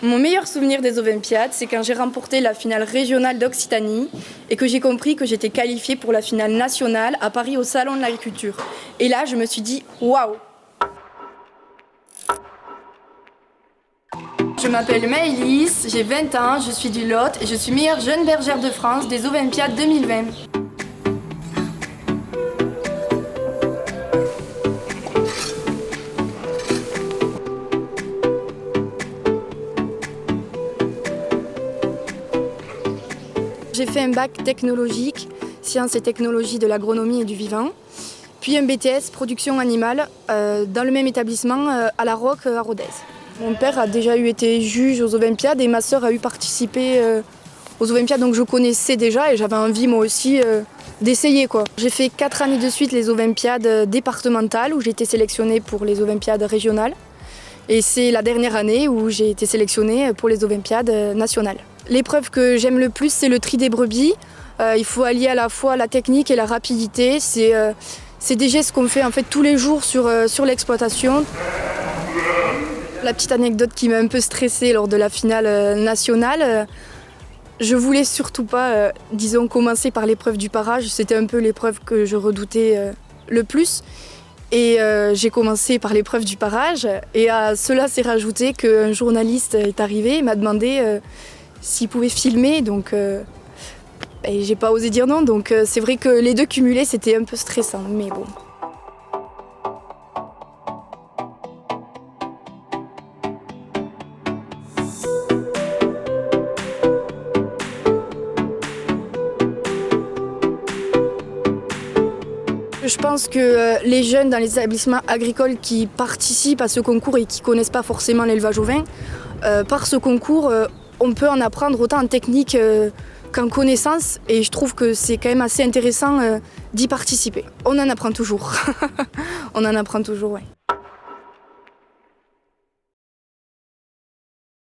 Mon meilleur souvenir des Olympiades, c'est quand j'ai remporté la finale régionale d'Occitanie et que j'ai compris que j'étais qualifiée pour la finale nationale à Paris au Salon de l'Agriculture. Et là, je me suis dit « Waouh !» Je m'appelle Maëlys, j'ai 20 ans, je suis du Lot et je suis meilleure jeune bergère de France des Olympiades 2020. J'ai fait un bac technologique, sciences et technologies de l'agronomie et du vivant, puis un BTS production animale dans le même établissement à La Roque à Rodez. Mon père a déjà été juge aux Olympiades et ma sœur a participé aux Olympiades, donc je connaissais déjà et j'avais envie moi aussi d'essayer, quoi. J'ai fait 4 années de suite les Olympiades départementales où j'ai été sélectionnée pour les Olympiades régionales. Et c'est la dernière année où j'ai été sélectionnée pour les Olympiades nationales. L'épreuve que j'aime le plus, c'est le tri des brebis. Il faut allier à la fois la technique et la rapidité. C'est des gestes qu'on fait en fait tous les jours sur l'exploitation. La petite anecdote qui m'a un peu stressée lors de la finale nationale, je voulais surtout pas, commencer par l'épreuve du parage. C'était un peu l'épreuve que je redoutais le plus. Et j'ai commencé par l'épreuve du parage. Et à cela s'est rajouté qu'un journaliste est arrivé et m'a demandé s'il pouvait filmer. Donc j'ai pas osé dire non. Donc c'est vrai que les deux cumulés, c'était un peu stressant. Mais bon. Je pense que les jeunes dans les établissements agricoles qui participent à ce concours et qui ne connaissent pas forcément l'élevage ovin, par ce concours, on peut en apprendre autant en technique qu'en connaissance et je trouve que c'est quand même assez intéressant d'y participer. On en apprend toujours. On en apprend toujours, ouais.